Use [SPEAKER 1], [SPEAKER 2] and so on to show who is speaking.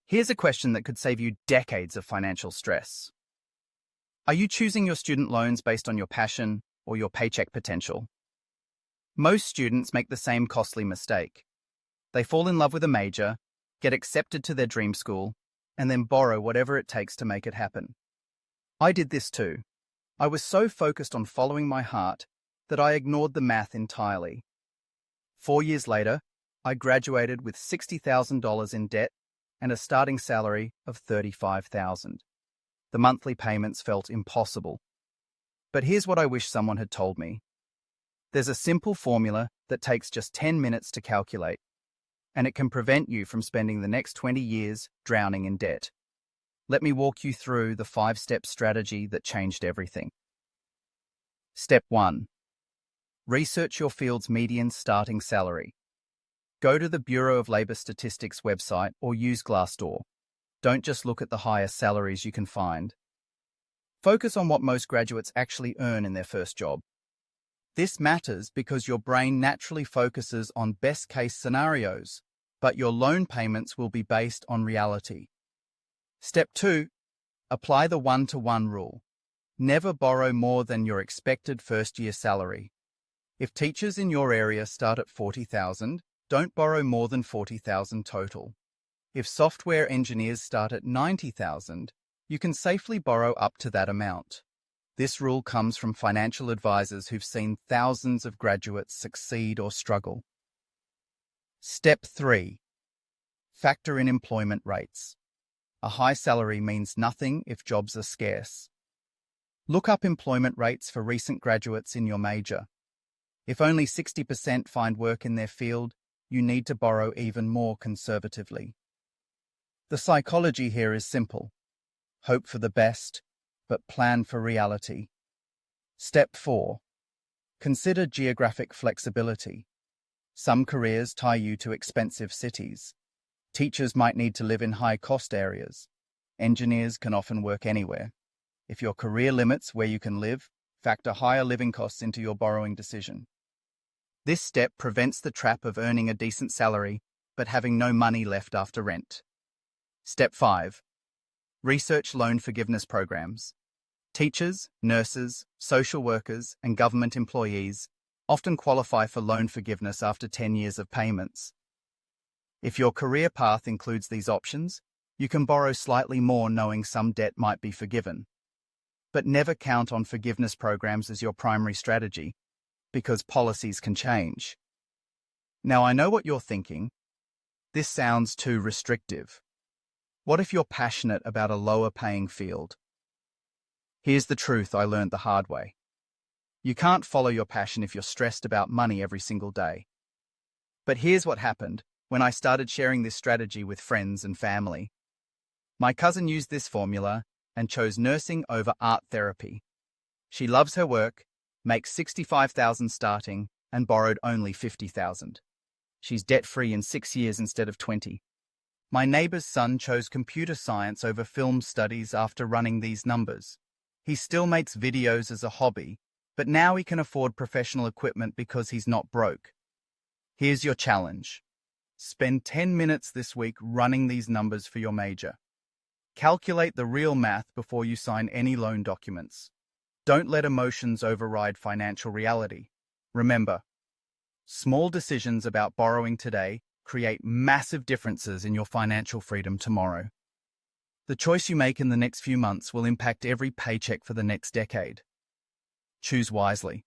[SPEAKER 1] Here's a question that could save you decades of financial stress. Are you choosing your student loans based on your passion or your paycheck potential? Most students make the same costly mistake. They fall in love with a major, get accepted to their dream school, and then borrow whatever it takes to make it happen. I did this too. I was so focused on following my heart that I ignored the math entirely. 4 years later, I graduated with $60,000 in debt and a starting salary of $35,000. The monthly payments felt impossible. But here's what I wish someone had told me. There's a simple formula that takes just 10 minutes to calculate, and it can prevent you from spending the next 20 years drowning in debt. Let me walk you through the 5-step strategy that changed everything. Step 1. Research your field's median starting salary. Go to the Bureau of Labor Statistics website or use Glassdoor. Don't just look at the highest salaries you can find. Focus on what most graduates actually earn in their first job. This matters because your brain naturally focuses on best-case scenarios, but your loan payments will be based on reality. Step 2. Apply the 1-to-1 rule. Never borrow more than your expected first-year salary. If teachers in your area start at $40,000, don't borrow more than $40,000 total. If software engineers start at $90,000, you can safely borrow up to that amount. This rule comes from financial advisors who've seen thousands of graduates succeed or struggle. Step 3. Factor in employment rates. A high salary means nothing if jobs are scarce. Look up employment rates for recent graduates in your major. If only 60% find work in their field, you need to borrow even more conservatively. The psychology here is simple. Hope for the best, but plan for reality. Step 4. Consider geographic flexibility. Some careers tie you to expensive cities. Teachers might need to live in high-cost areas. Engineers can often work anywhere. If your career limits where you can live, factor higher living costs into your borrowing decision. This step prevents the trap of earning a decent salary but having no money left after rent. Step 5. Research loan forgiveness programs. Teachers, nurses, social workers, and government employees often qualify for loan forgiveness after 10 years of payments. If your career path includes these options, you can borrow slightly more knowing some debt might be forgiven. But never count on forgiveness programs as your primary strategy, because policies can change. Now, I know what you're thinking. This sounds too restrictive. What if you're passionate about a lower-paying field? Here's the truth I learned the hard way. You can't follow your passion if you're stressed about money every single day. But here's what happened when I started sharing this strategy with friends and family. My cousin used this formula and chose nursing over art therapy. She loves her work, makes $65,000 starting, and borrowed only $50,000. She's debt-free in 6 years instead of 20. My neighbor's son chose computer science over film studies after running these numbers. He still makes videos as a hobby, but now he can afford professional equipment because he's not broke. Here's your challenge. Spend 10 minutes this week running these numbers for your major. Calculate the real math before you sign any loan documents. Don't let emotions override financial reality. Remember, small decisions about borrowing today create massive differences in your financial freedom tomorrow. The choice you make in the next few months will impact every paycheck for the next decade. Choose wisely.